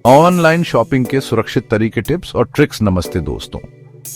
Online shopping के सुरक्षित तरीके, टिप्स और ट्रिक्स। नमस्ते दोस्तों,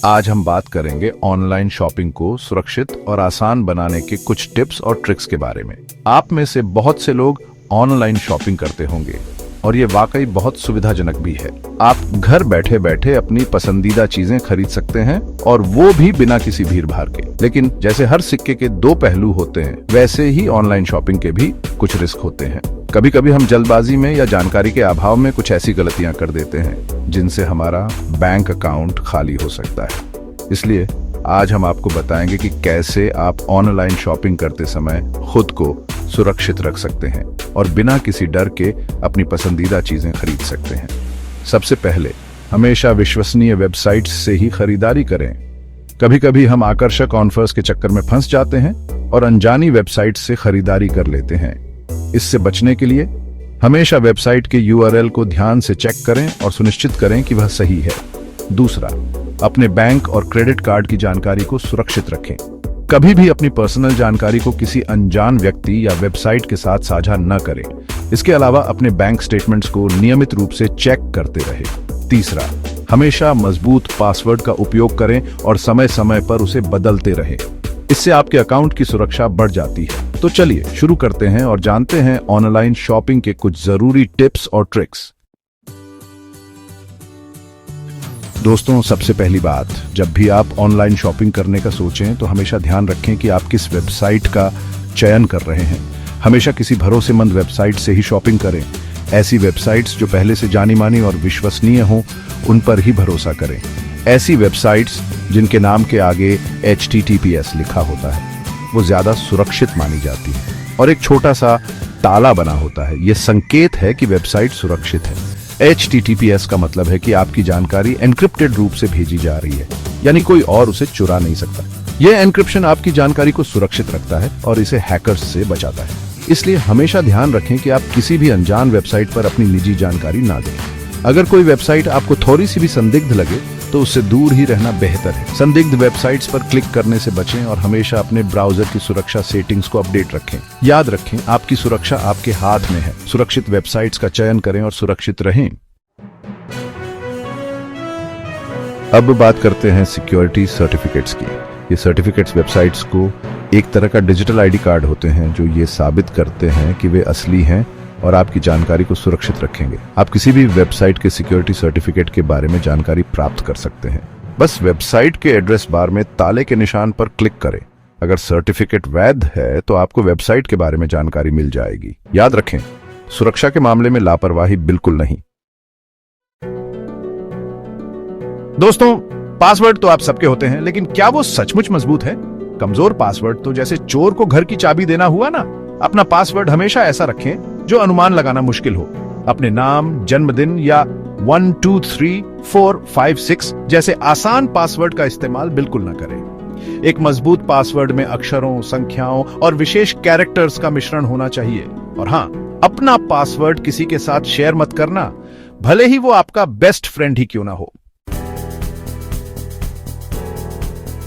आज हम बात करेंगे ऑनलाइन शॉपिंग को सुरक्षित और आसान बनाने के कुछ टिप्स और ट्रिक्स के बारे में। आप में से बहुत से लोग ऑनलाइन शॉपिंग करते होंगे और ये वाकई बहुत सुविधाजनक भी है। आप घर बैठे बैठे अपनी पसंदीदा चीजें खरीद सकते हैं और वो भी बिना किसी भीड़ भाड़ के। लेकिन जैसे हर सिक्के के दो पहलू होते हैं, वैसे ही ऑनलाइन शॉपिंग के भी कुछ रिस्क होते हैं। कभी कभी हम जल्दबाजी में या जानकारी के अभाव में कुछ ऐसी गलतियां कर देते हैं जिनसे हमारा बैंक अकाउंट खाली हो सकता है। इसलिए आज हम आपको बताएंगे कि कैसे आप ऑनलाइन शॉपिंग करते समय खुद को सुरक्षित रख सकते हैं और बिना किसी डर के अपनी पसंदीदा चीजें खरीद सकते हैं। सबसे पहले, हमेशा विश्वसनीय वेबसाइट से ही खरीदारी करें। कभी कभी हम आकर्षक ऑफर्स के चक्कर में फंस जाते हैं और अनजानी वेबसाइट से खरीदारी कर लेते हैं। इससे बचने के लिए हमेशा वेबसाइट के URL को ध्यान से चेक करें और सुनिश्चित करें कि वह सही है। दूसरा, अपने बैंक और क्रेडिट कार्ड की जानकारी को सुरक्षित रखें। कभी भी अपनी पर्सनल जानकारी को किसी अनजान व्यक्ति या वेबसाइट के साथ साझा न करें। इसके अलावा अपने बैंक स्टेटमेंट्स को नियमित रूप से चेक करते रहें। तीसरा, हमेशा मजबूत पासवर्ड का उपयोग करें और समय समय पर उसे बदलते रहें। इससे आपके अकाउंट की सुरक्षा बढ़ जाती है। तो चलिए शुरू करते हैं और जानते हैं ऑनलाइन शॉपिंग के कुछ जरूरी टिप्स और ट्रिक्स। दोस्तों, सबसे पहली बात, जब भी आप ऑनलाइन शॉपिंग करने का सोचें तो हमेशा ध्यान रखें कि आप किस वेबसाइट का चयन कर रहे हैं। हमेशा किसी भरोसेमंद वेबसाइट से ही शॉपिंग करें। ऐसी वेबसाइट्स जो पहले से जानी मानी और विश्वसनीय हों, उन पर ही भरोसा करें। ऐसी वेबसाइट्स जिनके नाम के आगे HTTPS लिखा होता है, वो ज्यादा सुरक्षित मानी जाती है और एक छोटा सा ताला बना होता है। ये संकेत है कि वेबसाइट सुरक्षित है। HTTPS का मतलब है कि आपकी जानकारी एन्क्रिप्टेड रूप से भेजी जा रही है, यानी कोई और उसे चुरा नहीं सकता। यह एन्क्रिप्शन आपकी जानकारी को सुरक्षित रखता है और इसे हैकर्स से बचाता है। इसलिए हमेशा ध्यान रखें कि आप किसी भी अनजान वेबसाइट पर अपनी निजी जानकारी ना दें। अगर कोई वेबसाइट आपको थोड़ी सी भी संदिग्ध लगे तो उससे दूर ही रहना बेहतर है। संदिग्ध वेबसाइट्स पर क्लिक करने से बचें और हमेशा अपने ब्राउजर की सुरक्षा सेटिंग्स को अपडेट रखें। याद रखें, आपकी सुरक्षा आपके हाथ में है। सुरक्षित वेबसाइट्स का चयन करें और सुरक्षित रहें। अब बात करते हैं सिक्योरिटी सर्टिफिकेट्स की। ये सर्टिफिकेट्स वेबसाइट्स को एक तरह का डिजिटल ID कार्ड होते हैं जो ये साबित करते हैं कि वे असली हैं और आपकी जानकारी को सुरक्षित रखेंगे। आप किसी भी वेबसाइट के सिक्योरिटी सर्टिफिकेट के बारे में जानकारी प्राप्त कर सकते हैं। बस वेबसाइट के एड्रेस बार में ताले के निशान पर क्लिक करें। अगर सर्टिफिकेट वैध है तो आपको वेबसाइट के बारे में जानकारी मिल जाएगी। याद रखें, सुरक्षा के मामले में लापरवाही बिल्कुल नहीं। दोस्तों, पासवर्ड तो आप सबके होते हैं, लेकिन क्या वो सचमुच मजबूत है? कमजोर पासवर्ड तो जैसे चोर को घर की चाबी देना हुआ ना। अपना पासवर्ड हमेशा ऐसा रखें जो अनुमान लगाना मुश्किल हो। अपने नाम, जन्मदिन या 1 2 3 4 5 6 जैसे आसान पासवर्ड का इस्तेमाल बिल्कुल ना करें। एक मजबूत पासवर्ड में अक्षरों, संख्याओं और विशेष कैरेक्टर्स का मिश्रण होना चाहिए। और हाँ, अपना पासवर्ड किसी के साथ शेयर मत करना, भले ही वो आपका बेस्ट फ्रेंड ही क्यों ना हो।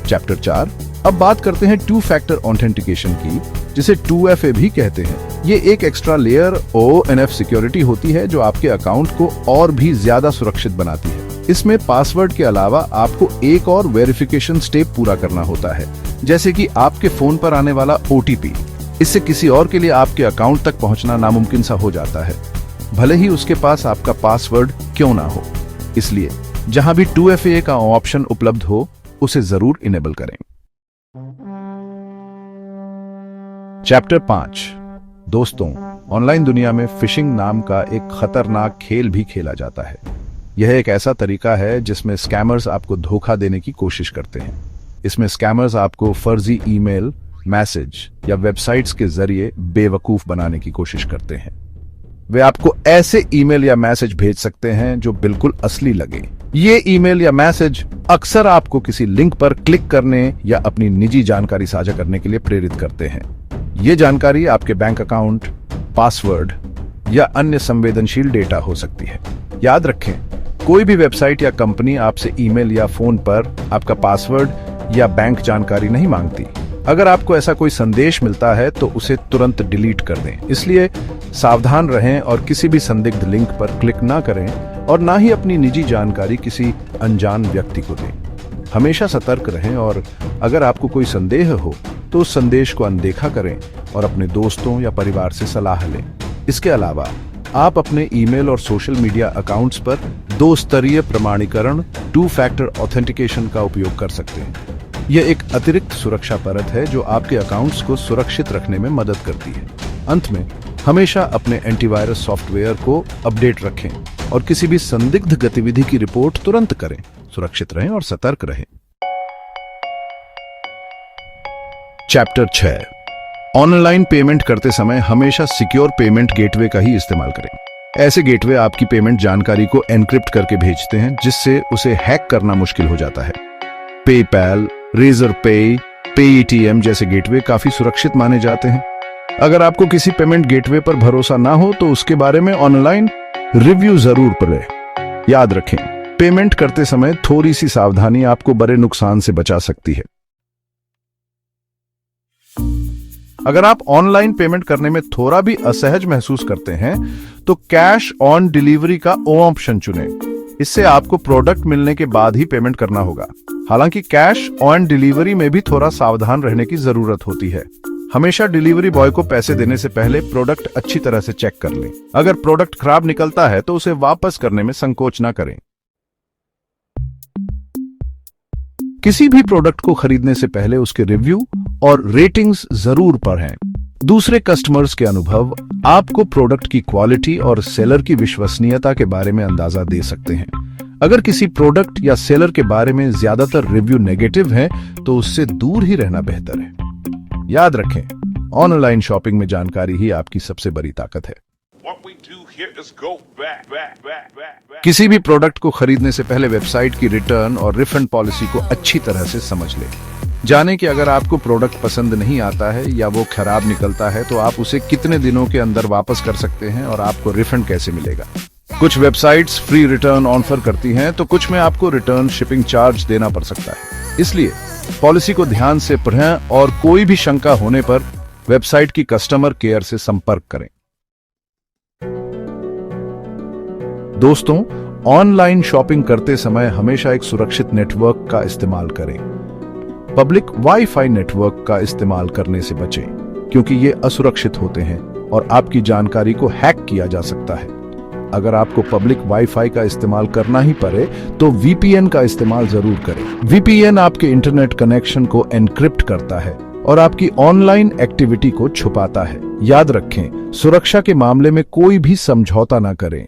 चैप्टर 4। अब बात करते हैं 2 फैक्टर ऑथेंटिकेशन की, जिसे 2FA भी कहते हैं। ये एक एक्स्ट्रा लेयर ONF सिक्योरिटी होती है जो आपके अकाउंट को और भी ज्यादा सुरक्षित बनाती है। इसमें पासवर्ड के अलावा आपको एक और वेरिफिकेशन स्टेप पूरा करना होता है, जैसे कि आपके फोन पर आने वाला OTP। इससे किसी और के लिए आपके अकाउंट तक पहुंचना नामुमकिन सा हो जाता है, भले ही उसके पास आपका पासवर्ड क्यों ना हो। इसलिए जहां भी 2FA का ऑप्शन उपलब्ध हो, उसे जरूर इनेबल करें। चैप्टर 5। दोस्तों, ऑनलाइन दुनिया में फिशिंग नाम का एक खतरनाक खेल भी खेला जाता है। यह एक ऐसा तरीका है जिसमें स्कैमर्स आपको धोखा देने की कोशिश करते हैं। इसमें स्कैमर्स आपको फर्जी ईमेल, मैसेज या वेबसाइट्स के जरिए बेवकूफ बनाने की कोशिश करते हैं। वे आपको ऐसे ईमेल या मैसेज भेज सकते हैं जो बिल्कुल असली लगे। ये ईमेल या मैसेज अक्सर आपको किसी लिंक पर क्लिक करने या अपनी निजी जानकारी साझा करने के लिए प्रेरित करते हैं। ये जानकारी आपके बैंक अकाउंट, पासवर्ड या अन्य संवेदनशील डेटा हो सकती है। याद रखें, कोई भी वेबसाइट या कंपनी आपसे ईमेल या फोन पर आपका पासवर्ड या बैंक जानकारी नहीं मांगती। अगर आपको ऐसा कोई संदेश मिलता है तो उसे तुरंत डिलीट कर दें। इसलिए सावधान रहें और किसी भी संदिग्ध लिंक पर क्लिक ना करें और ना ही अपनी निजी जानकारी किसी अनजान व्यक्ति को दें। हमेशा सतर्क रहें और अगर आपको कोई संदेह हो तो उस संदेश को अनदेखा करें और अपने दोस्तों या परिवार से सलाह लें। इसके अलावा आप अपने ईमेल और सोशल मीडिया अकाउंट्स पर 2 स्तरीय प्रमाणीकरण 2 फैक्टर ऑथेंटिकेशन का उपयोग कर सकते हैं। यह एक अतिरिक्त सुरक्षा परत है जो आपके अकाउंट्स को सुरक्षित रखने में मदद करती है। अंत में हमेशा अपने एंटीवायरस सॉफ्टवेयर को अपडेट रखें और किसी भी संदिग्ध गतिविधि की रिपोर्ट तुरंत करें। सुरक्षित रहें और सतर्क रहें। चैप्टर 6, ऑनलाइन पेमेंट करते समय हमेशा सिक्योर पेमेंट गेटवे का ही इस्तेमाल करें। ऐसे गेटवे आपकी पेमेंट जानकारी को एनक्रिप्ट करके भेजते हैं, जिससे उसे हैक करना मुश्किल हो जाता है। पेपैल, रेजर पे, पेटीएम जैसे गेटवे काफी सुरक्षित माने जाते हैं। अगर आपको किसी पेमेंट गेटवे पर भरोसा ना हो तो उसके बारे में ऑनलाइन रिव्यू जरूर पढ़ें। याद रखें, पेमेंट करते समय थोड़ी सी सावधानी आपको बड़े नुकसान से बचा सकती है। अगर आप ऑनलाइन पेमेंट करने में थोड़ा भी असहज महसूस करते हैं तो कैश ऑन डिलीवरी का ऑप्शन चुनें। इससे आपको प्रोडक्ट मिलने के बाद ही पेमेंट करना होगा। हालांकि कैश ऑन डिलीवरी में भी थोड़ा सावधान रहने की जरूरत होती है। हमेशा डिलीवरी बॉय को पैसे देने से पहले प्रोडक्ट अच्छी तरह से चेक कर लें। अगर प्रोडक्ट खराब निकलता है तो उसे वापस करने में संकोच ना करें। किसी भी प्रोडक्ट को खरीदने से पहले उसके रिव्यू और रेटिंग्स जरूर पढ़ें। दूसरे कस्टमर्स के अनुभव आपको प्रोडक्ट की क्वालिटी और सेलर की विश्वसनीयता के बारे में अंदाजा दे सकते हैं। अगर किसी प्रोडक्ट या सेलर के बारे में ज्यादातर रिव्यू नेगेटिव हैं, तो उससे दूर ही रहना बेहतर है। याद रखें, ऑनलाइन शॉपिंग में जानकारी ही आपकी सबसे बड़ी ताकत है। किसी भी प्रोडक्ट को खरीदने से पहले वेबसाइट की रिटर्न और रिफंड पॉलिसी को अच्छी तरह से समझ लें। जानें कि अगर आपको प्रोडक्ट पसंद नहीं आता है या वो खराब निकलता है तो आप उसे कितने दिनों के अंदर वापस कर सकते हैं और आपको रिफंड कैसे मिलेगा। कुछ वेबसाइट्स फ्री रिटर्न ऑफर करती हैं तो कुछ में आपको रिटर्न शिपिंग चार्ज देना पड़ सकता है। इसलिए पॉलिसी को ध्यान से पढ़ें और कोई भी शंका होने पर वेबसाइट की कस्टमर केयर से संपर्क करें। दोस्तों, ऑनलाइन शॉपिंग करते समय हमेशा एक सुरक्षित नेटवर्क का इस्तेमाल करें। पब्लिक वाईफाई नेटवर्क का इस्तेमाल करने से बचें, क्योंकि ये असुरक्षित होते हैं और आपकी जानकारी को हैक किया जा सकता है। अगर आपको पब्लिक वाईफाई का इस्तेमाल करना ही पड़े तो वीपीएन का इस्तेमाल जरूर करें। वीपीएन आपके इंटरनेट कनेक्शन को एनक्रिप्ट करता है और आपकी ऑनलाइन एक्टिविटी को छुपाता है। याद रखें, सुरक्षा के मामले में कोई भी समझौता ना करें।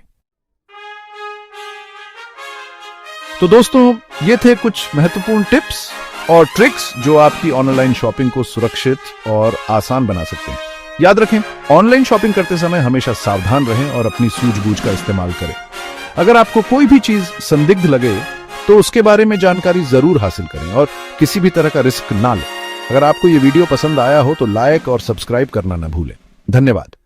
तो दोस्तों, ये थे कुछ महत्वपूर्ण टिप्स और ट्रिक्स जो आपकी ऑनलाइन शॉपिंग को सुरक्षित और आसान बना सकते हैं। याद रखें, ऑनलाइन शॉपिंग करते समय हमेशा सावधान रहें और अपनी सूझबूझ का इस्तेमाल करें। अगर आपको कोई भी चीज संदिग्ध लगे तो उसके बारे में जानकारी जरूर हासिल करें और किसी भी तरह का रिस्क ना लें। अगर आपको ये वीडियो पसंद आया हो तो लाइक और सब्सक्राइब करना ना भूलें। धन्यवाद।